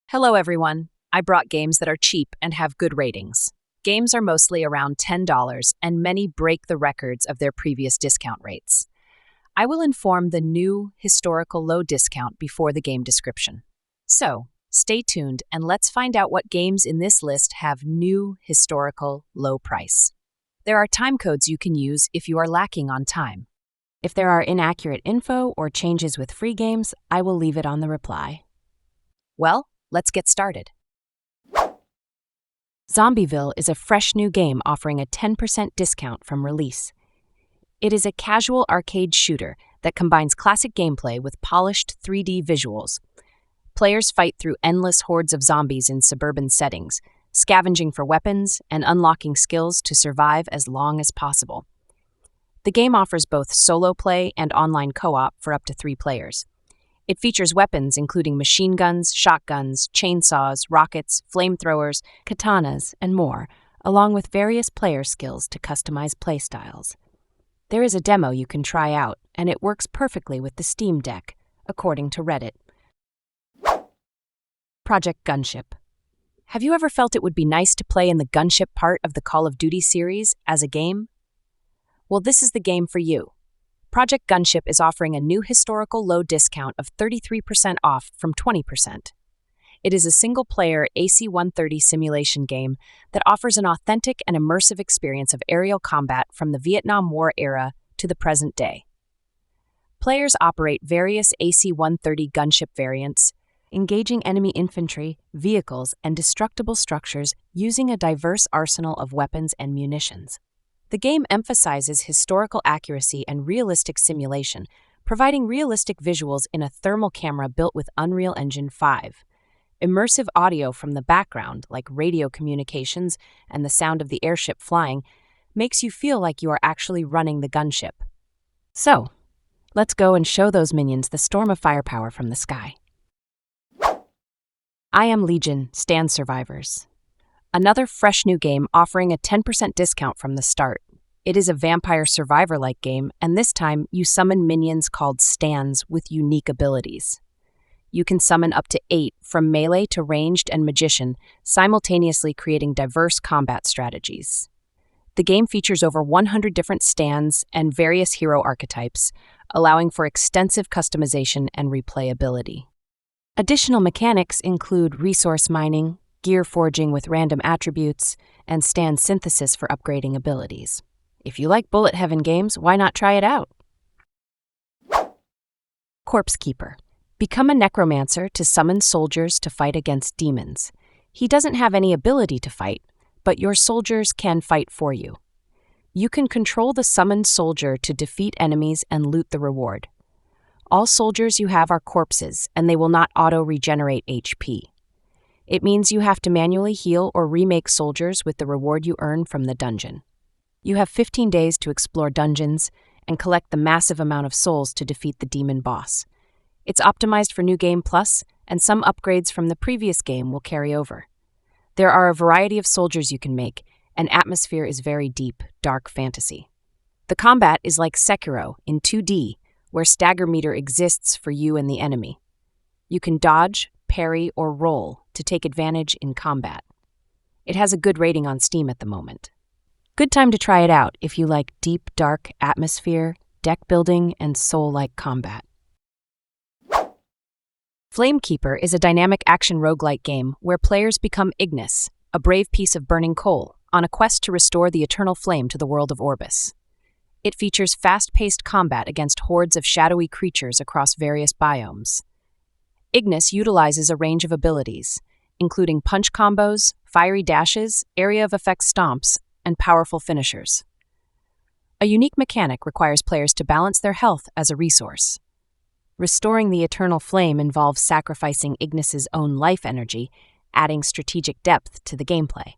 Hello, everyone. I brought games that are cheap and have good ratings. Games are mostly around $10, and many break the records of their previous discount rates. I will inform the new historical low discount before the game description. So, stay tuned and let's find out what games in this list have new historical low price. There are time codes you can use if you are lacking on time. If there are inaccurate info or changes with free games, I will leave it on the reply. Well, let's get started. Zombieville is a fresh new game offering a 10% discount from release. It is a casual arcade shooter that combines classic gameplay with polished 3D visuals. Players fight through endless hordes of zombies in suburban settings, scavenging for weapons and unlocking skills to survive as long as possible. The game offers both solo play and online co-op for up to 3 players. It features weapons including machine guns, shotguns, chainsaws, rockets, flamethrowers, katanas, and more, along with various player skills to customize playstyles. There is a demo you can try out, and it works perfectly with the Steam Deck, according to Reddit. Project Gunship. Have you ever felt it would be nice to play in the Gunship part of the Call of Duty series as a game? Well, this is the game for you. Project Gunship is offering a new historical low discount of 33% off from 20%. It is a single-player AC-130 simulation game that offers an authentic and immersive experience of aerial combat from the Vietnam War era to the present day. Players operate various AC-130 gunship variants, engaging enemy infantry, vehicles, and destructible structures using a diverse arsenal of weapons and munitions. The game emphasizes historical accuracy and realistic simulation, providing realistic visuals in a thermal camera built with Unreal Engine 5. Immersive audio from the background, like radio communications and the sound of the airship flying, makes you feel like you are actually running the gunship. So, let's go and show those minions the storm of firepower from the sky. I Am Legion: Stand Survivors. Another fresh new game offering a 10% discount from the start. It is a vampire survivor-like game, and this time you summon minions called stands with unique abilities. You can summon up to 8, from melee to ranged and magician, simultaneously creating diverse combat strategies. The game features over 100 different stands and various hero archetypes, allowing for extensive customization and replayability. Additional mechanics include resource mining, gear forging with random attributes, and stand synthesis for upgrading abilities. If you like bullet heaven games, why not try it out? Corpse Keeper. Become a necromancer to summon soldiers to fight against demons. He doesn't have any ability to fight, but your soldiers can fight for you. You can control the summoned soldier to defeat enemies and loot the reward. All soldiers you have are corpses, and they will not auto-regenerate HP. It means you have to manually heal or remake soldiers with the reward you earn from the dungeon. You have 15 days to explore dungeons and collect the massive amount of souls to defeat the demon boss. It's optimized for New Game Plus, and some upgrades from the previous game will carry over. There are a variety of soldiers you can make, and atmosphere is very deep, dark fantasy. The combat is like Sekiro in 2D, where stagger meter exists for you and the enemy. You can dodge, parry, or roll to take advantage in combat. It has a good rating on Steam at the moment. Good time to try it out if you like deep, dark atmosphere, deck building, and soul-like combat. Flamekeeper is a dynamic action roguelike game where players become Ignis, a brave piece of burning coal, on a quest to restore the eternal flame to the world of Orbis. It features fast-paced combat against hordes of shadowy creatures across various biomes. Ignis utilizes a range of abilities, including punch combos, fiery dashes, area of effect stomps, and powerful finishers. A unique mechanic requires players to balance their health as a resource. Restoring the eternal flame involves sacrificing Ignis's own life energy, adding strategic depth to the gameplay.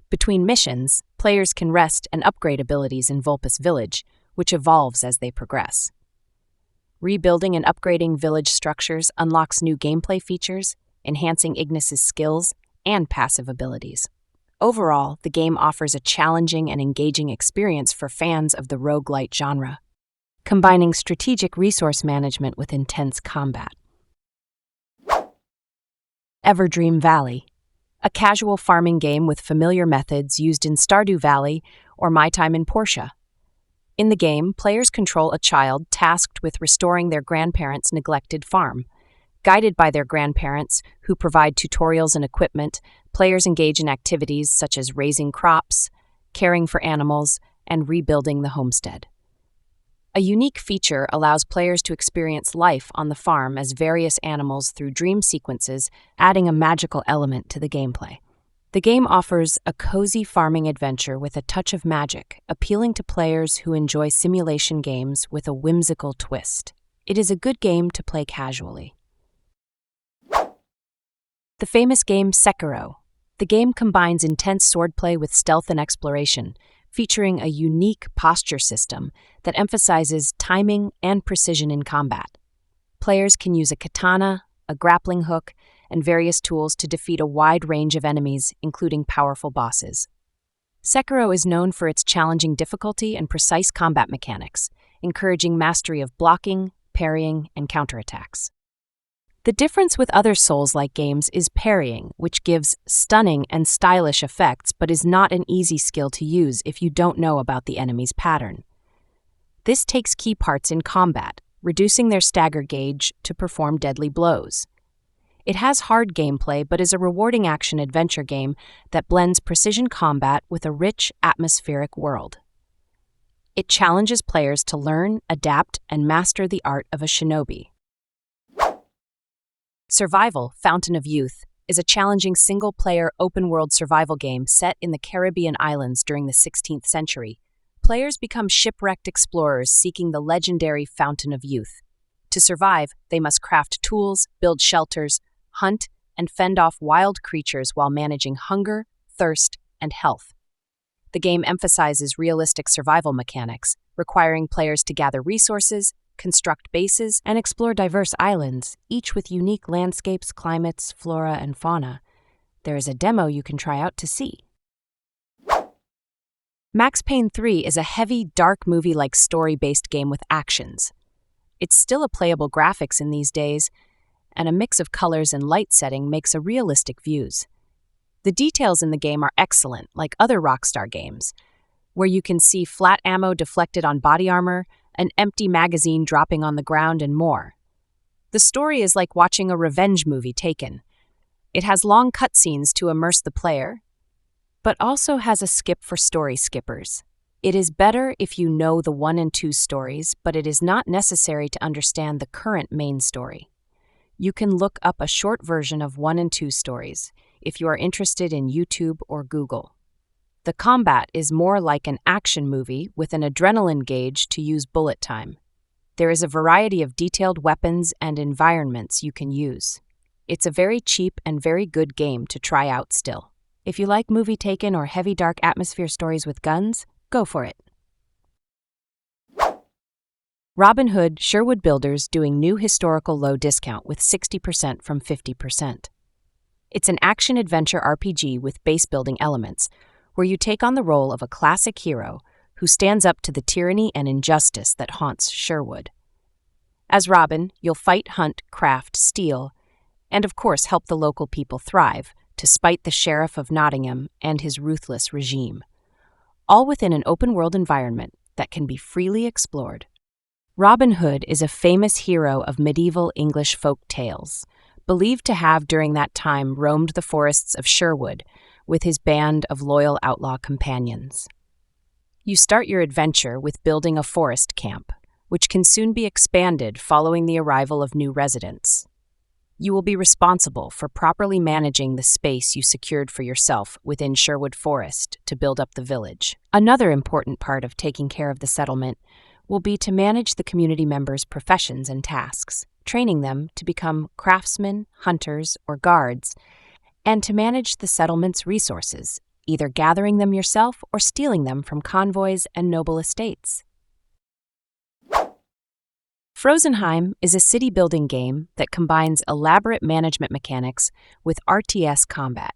Between missions, players can rest and upgrade abilities in Vulpes Village, which evolves as they progress. Rebuilding and upgrading village structures unlocks new gameplay features, enhancing Ignis's skills and passive abilities. Overall, the game offers a challenging and engaging experience for fans of the roguelite genre, combining strategic resource management with intense combat. Everdream Valley, a casual farming game with familiar methods used in Stardew Valley or My Time in Portia. In the game, players control a child tasked with restoring their grandparents' neglected farm. Guided by their grandparents, who provide tutorials and equipment, players engage in activities such as raising crops, caring for animals, and rebuilding the homestead. A unique feature allows players to experience life on the farm as various animals through dream sequences, adding a magical element to the gameplay. The game offers a cozy farming adventure with a touch of magic, appealing to players who enjoy simulation games with a whimsical twist. It is a good game to play casually. The famous game Sekiro. The game combines intense swordplay with stealth and exploration, featuring a unique posture system that emphasizes timing and precision in combat. Players can use a katana, a grappling hook, and various tools to defeat a wide range of enemies, including powerful bosses. Sekiro is known for its challenging difficulty and precise combat mechanics, encouraging mastery of blocking, parrying, and counterattacks. The difference with other Souls-like games is parrying, which gives stunning and stylish effects but is not an easy skill to use if you don't know about the enemy's pattern. This takes key parts in combat, reducing their stagger gauge to perform deadly blows. It has hard gameplay but is a rewarding action-adventure game that blends precision combat with a rich, atmospheric world. It challenges players to learn, adapt, and master the art of a shinobi. Survival: Fountain of Youth is a challenging single-player open-world survival game set in the Caribbean islands during the 16th century. Players become shipwrecked explorers seeking the legendary Fountain of Youth. To survive, they must craft tools, build shelters, hunt, and fend off wild creatures while managing hunger, thirst, and health. The game emphasizes realistic survival mechanics, requiring players to gather resources, construct bases, and explore diverse islands, each with unique landscapes, climates, flora, and fauna. There is a demo you can try out to see. Max Payne 3 is a heavy, dark movie-like story-based game with actions. It's still a playable graphics in these days, and a mix of colors and light setting makes a realistic views. The details in the game are excellent, like other Rockstar games, where you can see flat ammo deflected on body armor, an empty magazine dropping on the ground, and more. The story is like watching a revenge movie taken. It has long cutscenes to immerse the player, but also has a skip for story skippers. It is better if you know the 1 and 2 stories, but it is not necessary to understand the current main story. You can look up a short version of 1 and 2 stories if you are interested in YouTube or Google. The combat is more like an action movie with an adrenaline gauge to use bullet time. There is a variety of detailed weapons and environments you can use. It's a very cheap and very good game to try out still. If you like movie taken or heavy dark atmosphere stories with guns, go for it. Robin Hood Sherwood Builders doing new historical low discount with 60% from 50%. It's an action-adventure RPG with base building elements, where you take on the role of a classic hero who stands up to the tyranny and injustice that haunts Sherwood. As Robin, you'll fight, hunt, craft, steal, and of course help the local people thrive to spite the Sheriff of Nottingham and his ruthless regime, all within an open-world environment that can be freely explored. Robin Hood is a famous hero of medieval English folk tales, believed to have during that time roamed the forests of Sherwood with his band of loyal outlaw companions. You start your adventure with building a forest camp, which can soon be expanded following the arrival of new residents. You will be responsible for properly managing the space you secured for yourself within Sherwood Forest to build up the village. Another important part of taking care of the settlement will be to manage the community members' professions and tasks, training them to become craftsmen, hunters, or guards, and to manage the settlement's resources, either gathering them yourself or stealing them from convoys and noble estates. Frozenheim is a city-building game that combines elaborate management mechanics with RTS combat.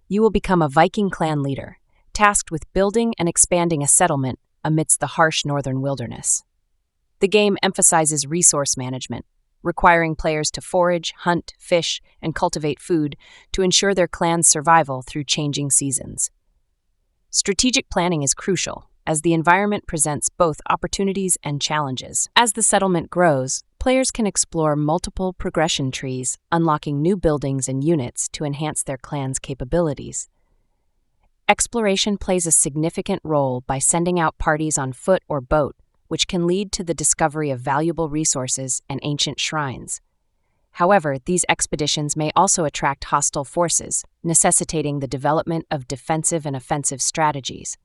You will become a Viking clan leader, tasked with building and expanding a settlement amidst the harsh northern wilderness. The game emphasizes resource management, requiring players to forage, hunt, fish, and cultivate food to ensure their clan's survival through changing seasons. Strategic planning is crucial, as the environment presents both opportunities and challenges. As the settlement grows, players can explore multiple progression trees, unlocking new buildings and units to enhance their clan's capabilities. Exploration plays a significant role by sending out parties on foot or boat, which can lead to the discovery of valuable resources and ancient shrines. However, these expeditions may also attract hostile forces, necessitating the development of defensive and offensive strategies.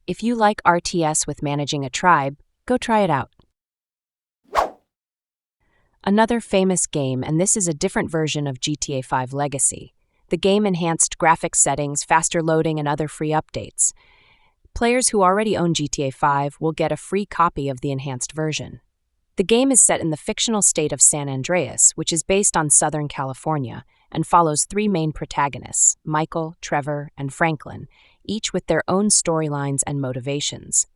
If you like RTS with managing a tribe, go try it out. Another famous game, and this is a different version of GTA 5 Legacy. The game enhanced graphics settings, faster loading, and other free updates. Players who already own GTA 5 will get a free copy of the enhanced version. The game is set in the fictional state of San Andreas, which is based on Southern California, and follows three main protagonists, Michael, Trevor, and Franklin, each with their own storylines and motivations.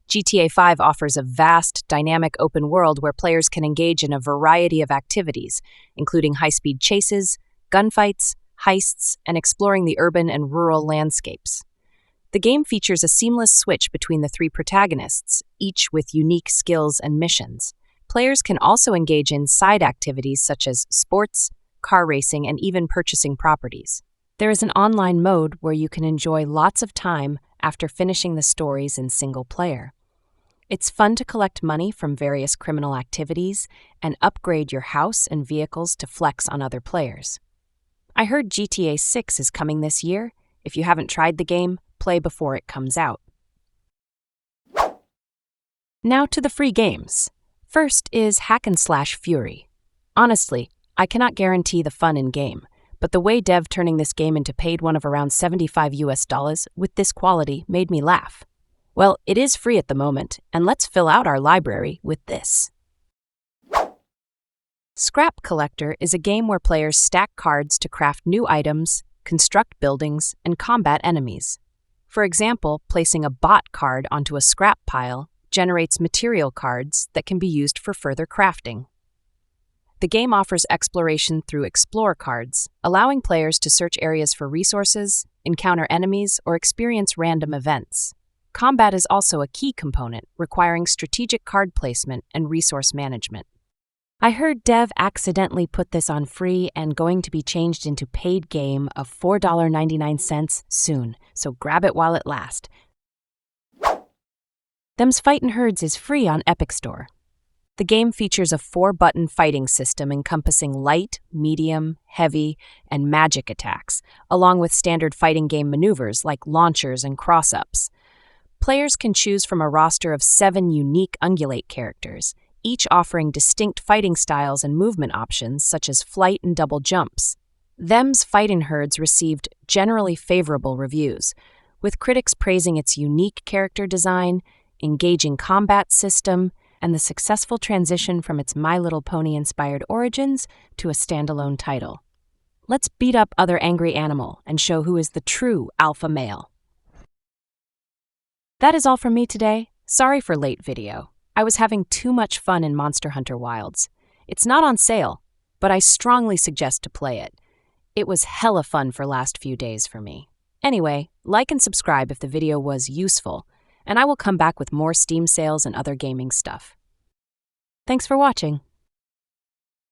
GTA 5 offers a vast, dynamic open world where players can engage in a variety of activities, including high-speed chases, gunfights, heists, and exploring the urban and rural landscapes. The game features a seamless switch between the three protagonists, each with unique skills and missions. Players can also engage in side activities such as sports, car racing, and even purchasing properties. There is an online mode where you can enjoy lots of time after finishing the stories in single player. It's fun to collect money from various criminal activities and upgrade your house and vehicles to flex on other players. I heard GTA 6 is coming this year. If you haven't tried the game, play before it comes out. Now to the free games. First is Hack and Slash Fury. Honestly, I cannot guarantee the fun in-game, but the way dev turning this game into paid one of around $75 with this quality made me laugh. Well, it is free at the moment, and let's fill out our library with this. Scrap Collector is a game where players stack cards to craft new items, construct buildings, and combat enemies. For example, placing a bot card onto a scrap pile generates material cards that can be used for further crafting. The game offers exploration through Explore cards, allowing players to search areas for resources, encounter enemies, or experience random events. Combat is also a key component, requiring strategic card placement and resource management. I heard dev accidentally put this on free and going to be changed into paid game of $4.99 soon, so grab it while it lasts. Them's Fightin' Herds is free on Epic Store. The game features a 4-button fighting system encompassing light, medium, heavy, and magic attacks, along with standard fighting game maneuvers like launchers and cross-ups. Players can choose from a roster of 7 unique ungulate characters, each offering distinct fighting styles and movement options such as flight and double jumps. Them's Fightin' Herds received generally favorable reviews, with critics praising its unique character design, engaging combat system, and the successful transition from its My Little Pony-inspired origins to a standalone title. Let's beat up other angry animal and show who is the true alpha male. That is all from me today. Sorry for late video. I was having too much fun in Monster Hunter Wilds. It's not on sale, but I strongly suggest to play it. It was hella fun for last few days for me. Anyway, like and subscribe if the video was useful, and I will come back with more Steam sales and other gaming stuff. Thanks for watching.